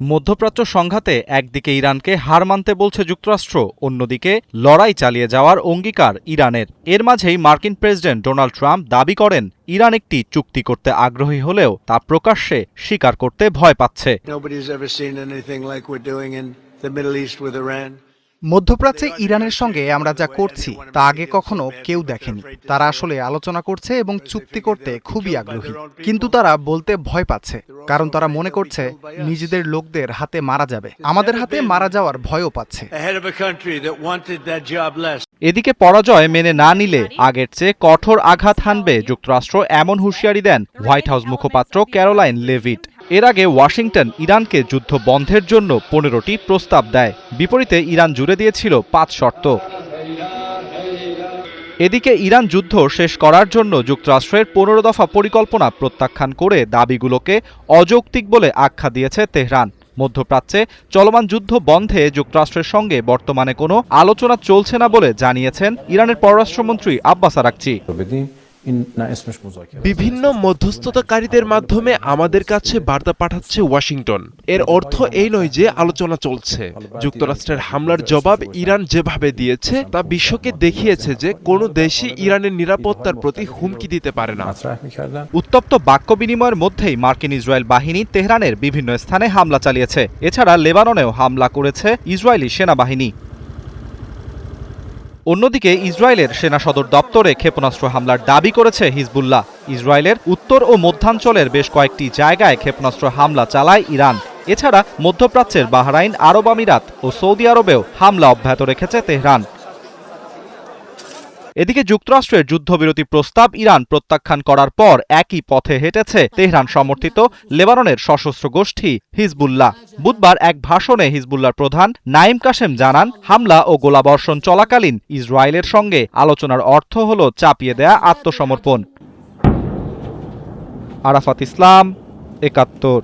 মধ্যপ্রাচ্য সংঘাতে একদিকে ইরানকে হার মানতে বলছে যুক্তরাষ্ট্র, অন্যদিকে লড়াই চালিয়ে যাওয়ার অঙ্গীকার ইরানের। এর মাঝেই মার্কিন প্রেসিডেন্ট ডোনাল্ড ট্রাম্প দাবি করেন, ইরান একটি চুক্তি করতে আগ্রহী হলেও তা প্রকাশ্যে স্বীকার করতে ভয় পাচ্ছে। মধ্যপ্রাচ্যে ইরানের সঙ্গে আমরা যা করছি তা আগে কখনো কেউ দেখেনি। তারা আসলে আলোচনা করছে এবং চুক্তি করতে খুবই আগ্রহী, কিন্তু তারা বলতে ভয় পাচ্ছে, কারণ তারা মনে করছে নিজেদের লোকদের হাতে মারা যাবে, আমাদের হাতে মারা যাওয়ার ভয়ও পাচ্ছে। এদিকে পরাজয় মেনে না নিলে আগের চেয়ে কঠোর আঘাত হানবে যুক্তরাষ্ট্র, এমন হুঁশিয়ারি দেন হোয়াইট হাউস মুখপাত্র ক্যারোলাইন লেভিট। এর আগে ওয়াশিংটন ইরানকে যুদ্ধ বন্ধের জন্য 15টি প্রস্তাব দেয়, বিপরীতে ইরান জুড়ে দিয়েছিল 5 শর্ত। এদিকে ইরান যুদ্ধ শেষ করার জন্য যুক্তরাষ্ট্রের 15 দফা পরিকল্পনা প্রত্যাখ্যান করে দাবিগুলোকে অযৌক্তিক বলে আখ্যা দিয়েছে তেহরান। মধ্যপ্রাচ্যে চলমান যুদ্ধ বন্ধে যুক্তরাষ্ট্রের সঙ্গে বর্তমানে কোনো আলোচনা চলছে না বলে জানিয়েছেন ইরানের পররাষ্ট্রমন্ত্রী আব্বাস আরাকচি। বিভিন্ন মধ্যস্থতাকারীদের মাধ্যমে আমাদের কাছে বার্তা পাঠাচ্ছে ওয়াশিংটন। এর অর্থ এই নয় যে আলোচনা চলছে। যুক্তরাষ্ট্রের হামলার জবাব ইরান যেভাবে দিয়েছে তা বিশ্বকে দেখিয়েছে যে কোনো দেশই ইরানের নিরাপত্তার প্রতি হুমকি দিতে পারে না। উত্তপ্ত বাক্য বিনিময়ের মধ্যেই মার্কিন ইসরায়েল বাহিনী তেহরানের বিভিন্ন স্থানে হামলা চালিয়েছে। এছাড়া লেবাননেও হামলা করেছে ইসরায়েলি সেনাবাহিনী। অন্যদিকে ইসরায়েলের সেনা সদর দপ্তরে ক্ষেপণাস্ত্র হামলার দাবি করেছে হিজবুল্লাহ। ইসরায়েলের উত্তর ও মধ্যাঞ্চলের বেশ কয়েকটি জায়গায় ক্ষেপণাস্ত্র হামলা চালায় ইরান। এছাড়া মধ্যপ্রাচ্যের বাহরাইন, আরব আমিরাত ও সৌদি আরবেও হামলা অব্যাহত রেখেছে তেহরান। এদিকে যুক্তরাষ্ট্রের যুদ্ধবিরতি প্রস্তাব ইরান প্রত্যাখ্যান করার পর একই পথে হেঁটেছে তেহরান সমর্থিত লেবাননের সশস্ত্র গোষ্ঠী হিজবুল্লাহ। বুধবার এক ভাষণে হিজবুল্লাহর প্রধান নাইম কাশেম জানান, হামলা ও গোলাবর্ষণ চলাকালীন ইসরায়েলের সঙ্গে আলোচনার অর্থ হল চাপিয়ে দেয়া আত্মসমর্পণ। আরাফাত ইসলাম, ৭১।